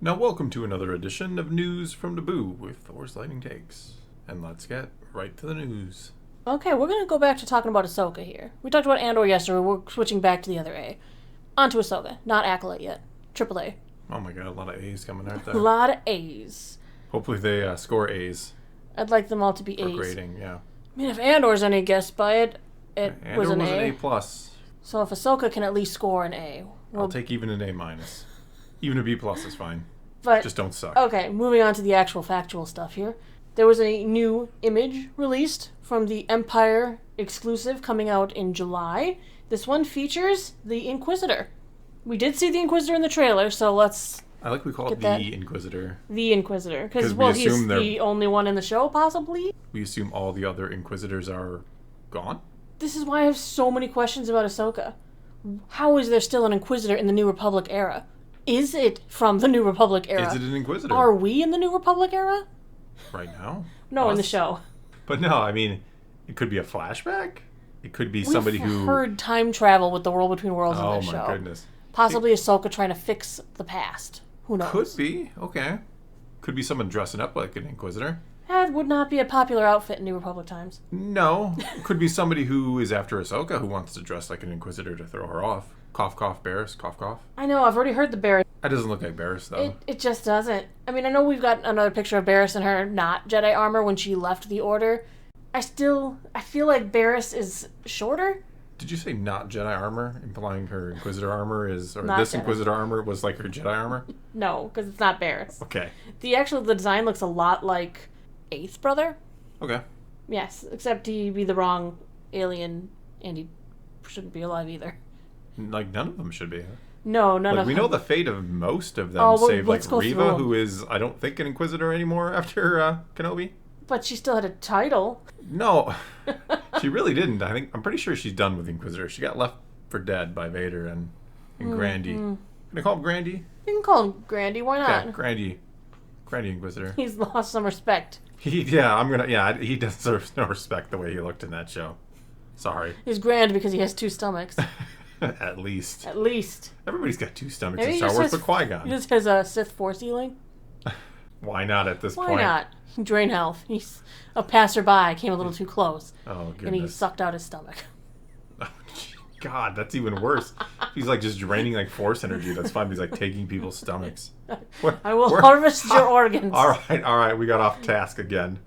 Now welcome to another edition of News from Naboo with Thor's Lightning Takes. And let's get right to the news. Okay, we're going to go back to talking about Ahsoka here. We talked about Andor yesterday, we're switching back to the other A. On to Ahsoka, not Acolyte yet. Triple A. Oh my god, a lot of A's coming out there. A lot of A's. Hopefully they score A's. I'd like them all to be for A's. grading, yeah. I mean, if Andor's any guess by it, Andor was an was A. an A+. So if Ahsoka can at least score an A. I'll take even an A-. Even a B+ is fine. But just don't suck. Okay, moving on to the actual factual stuff here. There was a new image released from the Empire exclusive coming out in July. This one features the Inquisitor. We did see the Inquisitor in the trailer, so let's... I like we call it the Inquisitor. The Inquisitor. Because, he's the only one in the show, possibly? We assume all the other Inquisitors are gone? This is why I have so many questions about Ahsoka. How is there still an Inquisitor in the New Republic era? Is it from the New Republic era? Is it an Inquisitor? Are we in the New Republic era? Right now? No, in the show. But no, I mean, it could be a flashback. It could be somebody who... We've heard time travel with the World Between Worlds in this show. Oh my goodness. Possibly Ahsoka trying to fix the past. Who knows? Could be. Okay. Could be someone dressing up like an Inquisitor. That would not be a popular outfit in New Republic times. No. Could be somebody who is after Ahsoka who wants to dress like an Inquisitor to throw her off. Cough, cough, Barris. Cough, cough. I know. I've already heard the Barris. That doesn't look like Barris, though. It just doesn't. I mean, I know we've got another picture of Barris in her not Jedi armor when she left the Order. I feel like Barris is shorter. Did you say not Jedi armor, implying her Inquisitor armor is, or not this Jedi. Inquisitor armor was like her Jedi armor? No, because it's not Barris. Okay. The design looks a lot like Eighth Brother. Okay. Yes, except he'd be the wrong alien, and he shouldn't be alive either. Like, none of them should be. No, none of them. We know the fate of most of them, save, like, Reva, who is, I don't think, an Inquisitor anymore after Kenobi. But she still had a title. No, she really didn't. I'm pretty sure she's done with Inquisitor. She got left for dead by Vader and Grandy. Can I call him Grandy? You can call him Grandy. Why not? Okay, Grandy Inquisitor. He's lost some respect. He deserves no respect the way he looked in that show. Sorry. He's grand because he has two stomachs. At least. Everybody's got two stomachs in Star Wars, but Qui-Gon. He just has a Sith Force healing. Why not at this point? Why not? Drain health. He's a passerby, came a little too close. Oh, goodness. And he sucked out his stomach. Oh, God, that's even worse. He's like just draining like Force energy. That's fine. He's like taking people's stomachs. I will harvest your organs. All right. We got off task again.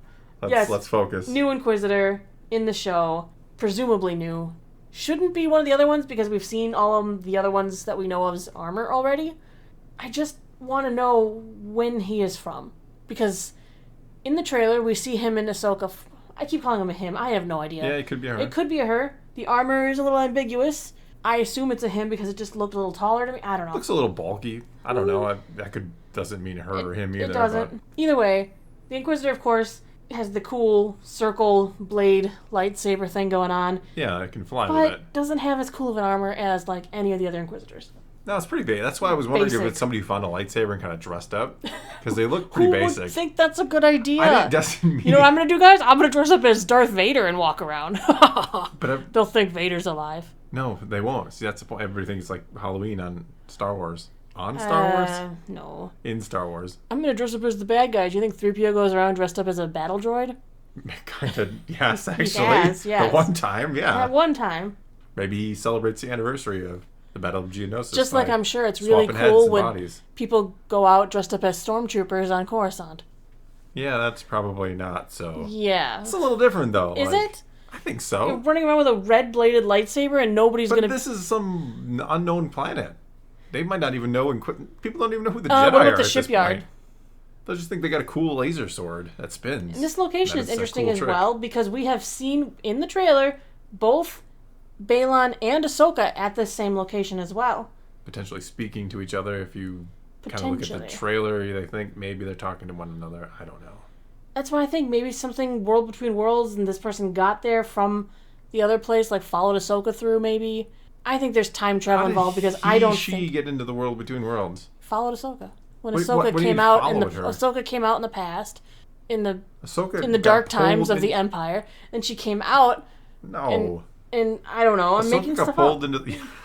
Let's focus. New Inquisitor in the show, presumably new. Shouldn't be one of the other ones because we've seen all of the other ones that we know of's armor already. I just want to know when he is from. Because in the trailer, we see him in Ahsoka. I keep calling him a him. I have no idea. Yeah, it could be a her. It could be a her. The armor is a little ambiguous. I assume it's a him because it just looked a little taller to me. I don't know. Looks a little bulky. I don't know. Doesn't mean her or him either. It doesn't. But... Either way, the Inquisitor, of course, has the cool circle blade lightsaber thing going on. Yeah, it can fly with it. But doesn't have as cool of an armor as like any of the other Inquisitors. No, it's pretty basic. That's why I was wondering if it's somebody who found a lightsaber and kind of dressed up. Because they look pretty basic. Who would think that's a good idea? It doesn't mean... You know what I'm going to do, guys? I'm going to dress up as Darth Vader and walk around. They'll think Vader's alive. No, they won't. See, that's the point. Everybody thinks it's like Halloween on Star Wars. On Star Wars? No. In Star Wars. I'm going to dress up as the bad guy. Do you think 3PO goes around dressed up as a battle droid? Kind of, yes, actually. Yes. The one time, yeah. At one time. Maybe he celebrates the anniversary of the Battle of Geonosis. Just like I'm sure it's really cool when people go out dressed up as stormtroopers on Coruscant. Yeah, that's probably not so. Yeah. It's a little different, though. Is it? I think so. You're running around with a red-bladed lightsaber and nobody's going to... But this is some unknown planet. They might not even know... People don't even know who the Jedi what about are the at shipyard? This point. They'll just think they got a cool laser sword that spins. And this location is interesting as well because we have seen in the trailer both Baylan and Ahsoka at the same location as well. Potentially speaking to each other. If you kind of look at the trailer, they think maybe they're talking to one another. I don't know. That's why I think maybe something World Between Worlds and this person got there from the other place, like followed Ahsoka through maybe. I think there's time travel involved because I don't think... How did she get into the World Between Worlds? Followed Ahsoka. When Ahsoka came out Ahsoka came out in the past, in the dark times of the Empire, and she came out. No. And I don't know. I'm making stuff up.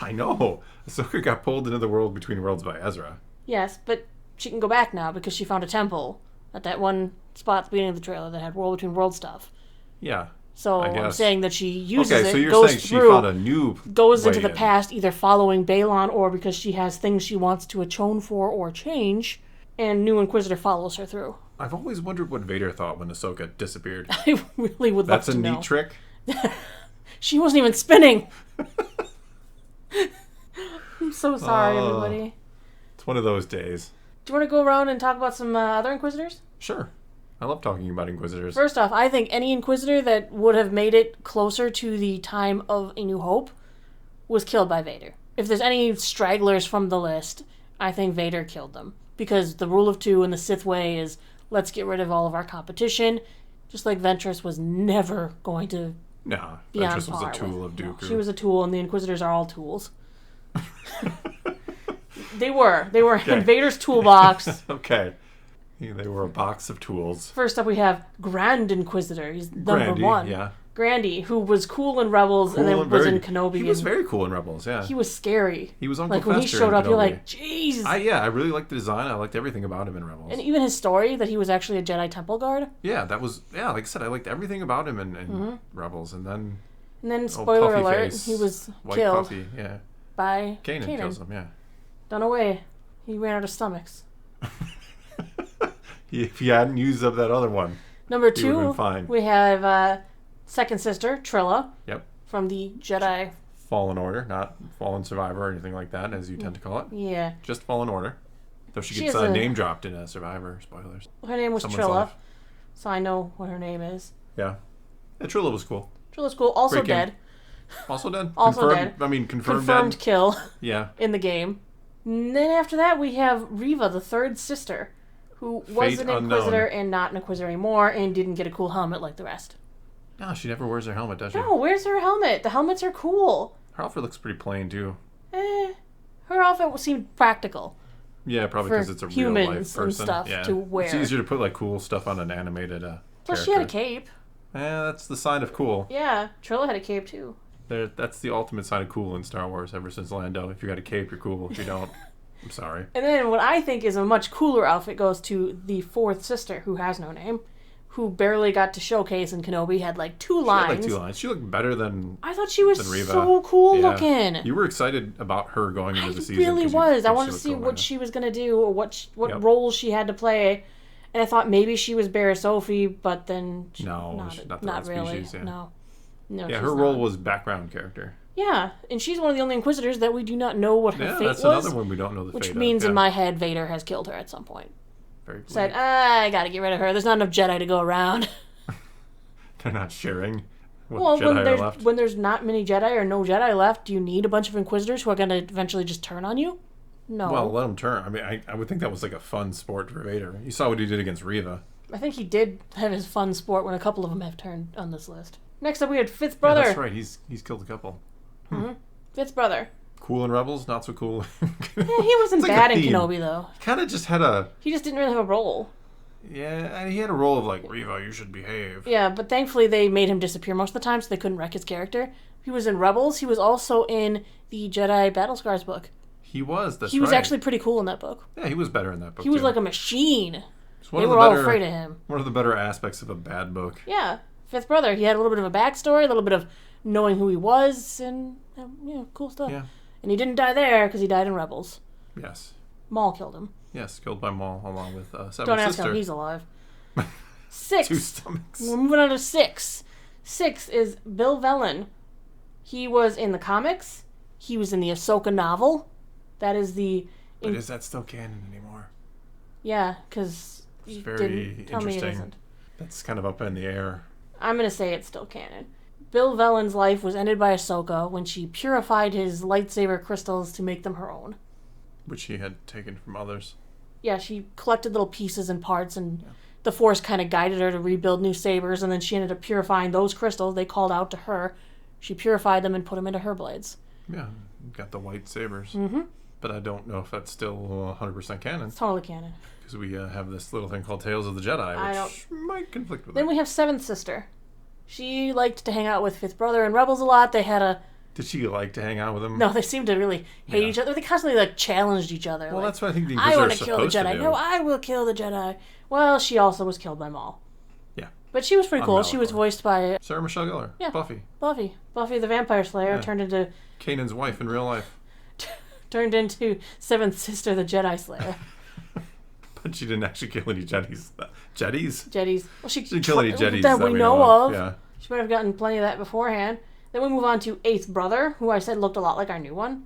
I know. Ahsoka got pulled into the World Between Worlds by Ezra. Yes, but she can go back now because she found a temple at that one spot at the beginning of the trailer that had World Between Worlds stuff. Yeah. So I'm saying that she uses okay, it, so you're goes saying through, she found a new goes way into the in. past, either following Balon or because she has things she wants to atone for or change, and New Inquisitor follows her through. I've always wondered what Vader thought when Ahsoka disappeared. I really would love to know. That's a neat trick. She wasn't even spinning. I'm so sorry, everybody. It's one of those days. Do you want to go around and talk about some other Inquisitors? Sure. I love talking about Inquisitors. First off, I think any Inquisitor that would have made it closer to the time of A New Hope was killed by Vader. If there's any stragglers from the list, I think Vader killed them. Because the rule of two in the Sith way is, let's get rid of all of our competition. Just like Ventress was never going to be on Ventress was par a tool with. of Dooku. No, she was a tool, and the Inquisitors are all tools. They were in Vader's toolbox. Okay. Yeah, they were a box of tools. First up, we have Grand Inquisitor. He's number one. Yeah. Grandy, who was cool in Rebels and then was in Kenobi. He was very cool in Rebels, yeah. He was scary. He was Uncle Like, when he Fester showed up, in you're Kenobi. like, jeez. I really liked the design. I liked everything about him in Rebels. And even his story, that he was actually a Jedi Temple Guard. Yeah, like I said, I liked everything about him in Rebels. And then spoiler puffy alert, face, he was white killed puffy, yeah. by Kanan kills him, yeah. Done away. He ran out of stomachs. If he hadn't used up that other one, Number he would've been two, fine. we have second sister, Trilla. Yep. From the Jedi. Fallen Order, not Fallen Survivor or anything like that, as you tend to call it. Yeah. Just Fallen Order. Though she gets name dropped in Survivor. Spoilers. Her name was Someone's Trilla, life. so I know what her name is. Yeah. Trilla was cool. Trilla's cool. Also dead. Also dead? Also confirmed, dead. I mean, confirmed dead. Kill. Yeah. In the game. And then after that, we have Reva, the third sister, who was an Inquisitor and not an Inquisitor anymore, and didn't get a cool helmet like the rest. No, she never wears her helmet, does she? No, where's her helmet? The helmets are cool. Her outfit looks pretty plain, too. Her outfit seemed practical. Yeah, probably because it's a real life person. And stuff to wear. It's easier to put like cool stuff on an animated Plus, character. she had a cape. That's the sign of cool. Yeah, Trilla had a cape too. That's the ultimate sign of cool in Star Wars ever since Lando. If you got a cape, you're cool. If you don't, I'm sorry. And then what I think is a much cooler outfit goes to the fourth sister, who has no name, who barely got to showcase in Kenobi, had like two lines. She looked better than I thought she was Reva. so cool looking. You were excited about her going into the season. I really was. I wanted to see what she was going to do or what role she had to play. And I thought maybe she was Barra Sophie, but then not the right really. Species, yeah. No, yeah, her role was background character. Yeah, and she's one of the only Inquisitors that we do not know what her fate was. Yeah, that's another one we don't know the fate of. Which means in my head, Vader has killed her at some point. Very cool. Said, I gotta get rid of her. There's not enough Jedi to go around. They're not sharing what Jedi are left. When there's not many Jedi or no Jedi left, do you need a bunch of Inquisitors who are going to eventually just turn on you? No. Well, let them turn. I mean, I would think that was like a fun sport for Vader. You saw what he did against Reva. I think he did have his fun sport when a couple of them have turned on this list. Next up, we had Fifth Brother. Yeah, that's right. He's killed a couple. Mm-hmm. Fifth Brother. Cool in Rebels, not so cool. Yeah, he wasn't bad in Kenobi, though. He kind of just had a... He just didn't really have a role. Yeah, he had a role of like, Reva, you should behave. Yeah, but thankfully they made him disappear most of the time so they couldn't wreck his character. He was in Rebels. He was also in the Jedi Battle Scars book. He was, He was actually pretty cool in that book. Yeah, he was better in that book, He was like a machine. They were all afraid of him. One of the better aspects of a bad book. Yeah, Fifth Brother. He had a little bit of a backstory, a little bit of knowing who he was, and cool stuff. Yeah. And he didn't die there because he died in Rebels. Yes. Maul killed him. Yes, killed by Maul along with Seven's sister. Don't ask how he's alive. 6. 2 stomachs. We're moving on to 6. 6 is Bill Vellon. He was in the comics. He was in the Ahsoka novel. That is the... But is that still canon anymore? Yeah, because it's very interesting. That's kind of up in the air. I'm going to say it's still canon. Bill Vellon's life was ended by Ahsoka when she purified his lightsaber crystals to make them her own. Which he had taken from others. Yeah, she collected little pieces and parts, and the Force kind of guided her to rebuild new sabers, and then she ended up purifying those crystals. They called out to her. She purified them and put them into her blades. Yeah, got the white sabers. Mm-hmm. But I don't know if that's still 100% canon. It's totally canon. Because we have this little thing called Tales of the Jedi, which might conflict with it. Then we have Seventh Sister. She liked to hang out with Fifth Brother and Rebels a lot. They had a Did she like to hang out with him? No, they seemed to really hate each other. They constantly like challenged each other. Well, like, that's what I think the I Inquisitor want is to kill the supposed Jedi. to do. No, I will kill the Jedi. Well, she also was killed by Maul. Yeah. But she was pretty cool. She was Malachor. voiced by Sarah Michelle Gellar. Yeah. Buffy. Buffy the Vampire Slayer, turned into Kanan's wife in real life. turned into Seventh Sister the Jedi Slayer. But she didn't actually kill any Jedis. Jedis. Well, she didn't kill any Jedis that we know of. Yeah. She might have gotten plenty of that beforehand. Then we move on to Eighth Brother, who I said looked a lot like our new one.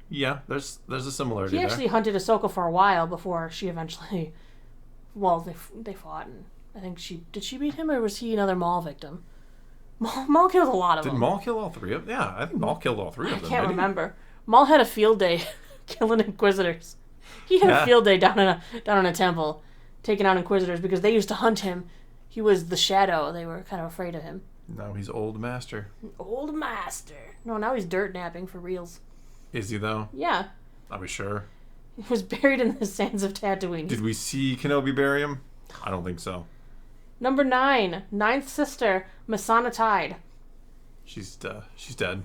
Yeah, there's a similarity He actually hunted Ahsoka for a while before she eventually... Well, they fought, and I think Did she beat him, or was he another Maul victim? Maul killed a lot of them. Did Maul kill all three of them? Yeah, I think Maul killed all three of them. I can't remember. Maul had a field day killing Inquisitors. He had Yeah. a field day down in a temple, taking out Inquisitors because they used to hunt him. He was the shadow. They were kind of afraid of him. Now he's old master. Old master. No, now he's dirt napping for reals. Is he though? Yeah. Are we sure? He was buried in the sands of Tatooine. Did we see Kenobi bury him? I don't think so. Number 9, Ninth Sister, Masana Tide. She's dead.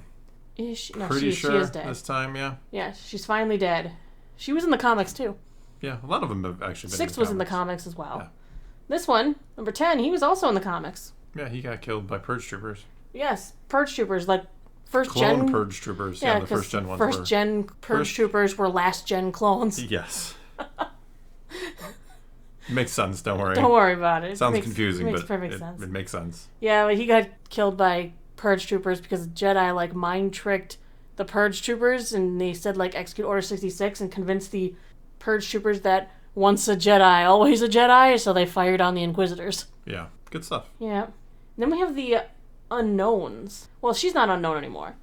Is she? No, Pretty she sure is dead. this time, yeah. Yeah, she's finally dead. She was in the comics too. Yeah, a lot of them have actually been. 6 in the was in the comics. comics as well. Yeah. This one, number 10, he was also in the comics. Yeah, he got killed by Purge Troopers. Yes, Purge Troopers, like first Clone gen Purge Troopers. Yeah, the first gen ones were. First gen Purge Troopers were last gen clones. Yes. Makes sense. Don't worry. Don't worry about it. Sounds confusing, makes but perfect sense. it makes sense. Yeah, but he got killed by Purge Troopers because Jedi like mind tricked the Purge Troopers, and they said like execute Order 66 and convinced the Purge Troopers that once a Jedi, always a Jedi. So they fired on the Inquisitors. Yeah, good stuff. Yeah. Then we have the unknowns. Well, she's not unknown anymore.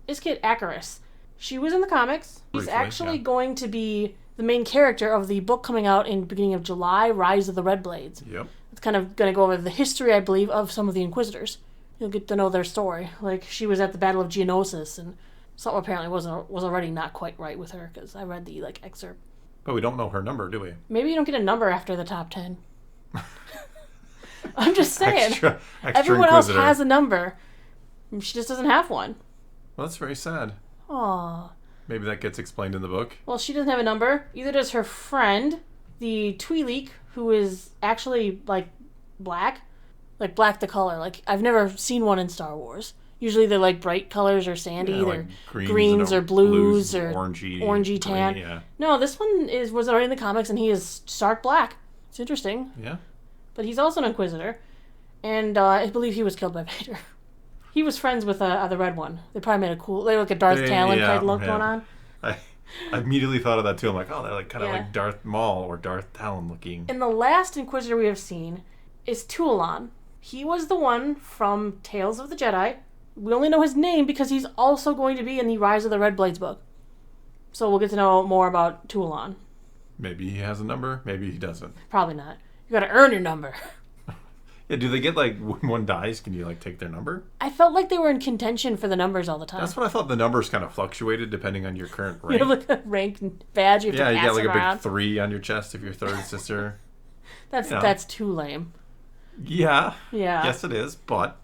Iskit Akaris. She was in the comics. She's Briefly, actually yeah. going to be the main character of the book coming out in the beginning of July, Rise of the Red Blades. Yep. It's kind of going to go over the history, I believe, of some of the Inquisitors. You'll get to know their story. Like, she was at the Battle of Geonosis, and something apparently was already not quite right with her, because I read the, like, excerpt. But we don't know her number, do we? Maybe you don't get a number after the top 10. I'm just saying. Extra Everyone Inquisitor. else has a number. She just doesn't have one. Well, that's very sad. Aww. Maybe that gets explained in the book. Well, she doesn't have a number. Either does her friend, the Twi'lek, who is actually, like, black. Like, black the color. Like, I've never seen one in Star Wars. Usually they're, like, bright colors or sandy. Yeah, They're like greens or blues or orangey tan. green, yeah. No, this one was already in the comics, and he is stark black. It's interesting. Yeah. But he's also an Inquisitor. And I believe he was killed by Vader. He was friends with the red one. They probably made they like a Darth Talon kind of look going on. I immediately thought of that too. I'm like, oh, they're like kind of Yeah. like Darth Maul or Darth Talon looking. And the last Inquisitor we have seen is Tualan. He was the one from Tales of the Jedi. We only know his name because he's also going to be in the Rise of the Red Blades book. So we'll get to know more about Tualan. Maybe he has a number. Maybe he doesn't. Probably not. You gotta earn your number. Yeah, do they get like when one dies? Can you like take their number? I felt like they were in contention for the numbers all the time. That's what I thought. The numbers kind of fluctuated depending on your current rank. You have like a rank and badge you have Yeah, to you pass got like around. a big 3 on your chest if you're third sister. That's too lame. Yeah. Yeah. Yes, it is. But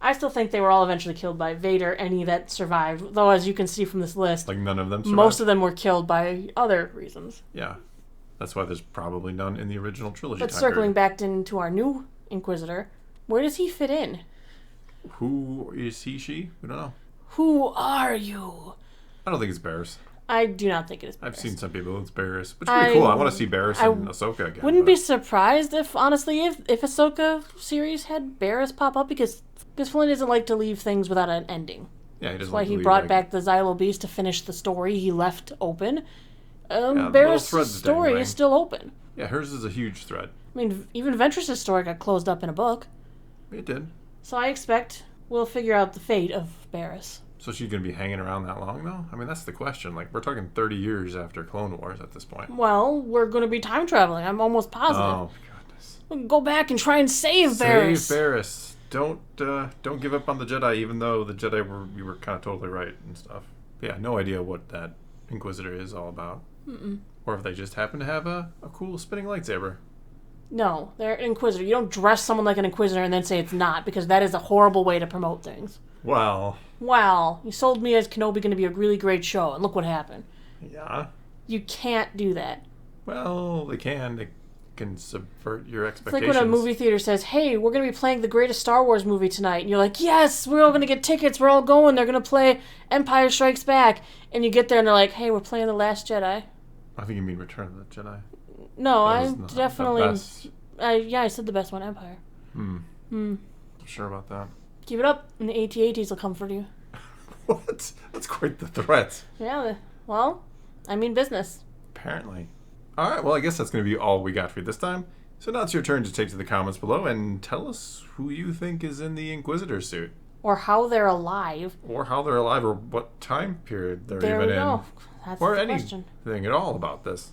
I still think they were all eventually killed by Vader, any that survived. Though, as you can see from this list, like none of them survived. most of them were killed by other reasons. Yeah. That's why there's probably none in the original trilogy. But time circling period. back into our new Inquisitor, where does he fit in? Who is he, she? We don't know. Who are you? I don't think it's Barriss. I do not think it is Barriss. I've seen some people it's Barriss. Which is pretty cool. I want to see Barriss and Ahsoka again. Wouldn't be surprised if Ahsoka series had Barriss pop up because Flynn doesn't like to leave things without an ending. Yeah, he doesn't. That's why like to he leave, brought like, back the Xylo Beast to finish the story he left open. little Barriss' threads story dangling. is still open. Yeah, hers is a huge thread. I mean, even Ventress's story got closed up in a book. It did. So I expect we'll figure out the fate of Barriss. So she's going to be hanging around that long, though? I mean, that's the question. Like, we're talking 30 years after Clone Wars at this point. Well, we're going to be time traveling. I'm almost positive. Oh, goodness. We'll go back and try and save Barriss. Save Barriss. Don't give up on the Jedi, even though the Jedi you were kind of totally right and stuff. Yeah, no idea what that Inquisitor is all about. Mm-mm. Or if they just happen to have a cool spinning lightsaber. No, they're an Inquisitor. You don't dress someone like an Inquisitor and then say it's not, because that is a horrible way to promote things. Well, Wow, you sold me as Kenobi going to be a really great show, and look what happened. Yeah. You can't do that. Well, they can. They can subvert your It's expectations. like when a movie theater says, hey, we're going to be playing the greatest Star Wars movie tonight. And you're like, yes, we're all going to get tickets. We're all going. They're going to play Empire Strikes Back. And you get there and they're like, hey, we're playing The Last Jedi. I think you mean Return of the Jedi. No, That I was the definitely... best. I said the best one, Empire. I'm sure about that. Keep it up, and the AT-ATs will come for you. What? That's quite the threat. Yeah, well, I mean business. Apparently. All right, well, I guess that's going to be all we got for you this time. So now it's your turn to take to the comments below and tell us who you think is in the Inquisitor suit. Or how they're alive. Or how they're alive, or what time period they're There even we in. go. That's Or the anything question. at all about this.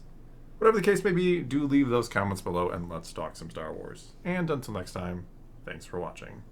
Whatever the case may be, do leave those comments below and let's talk some Star Wars. And until next time, thanks for watching.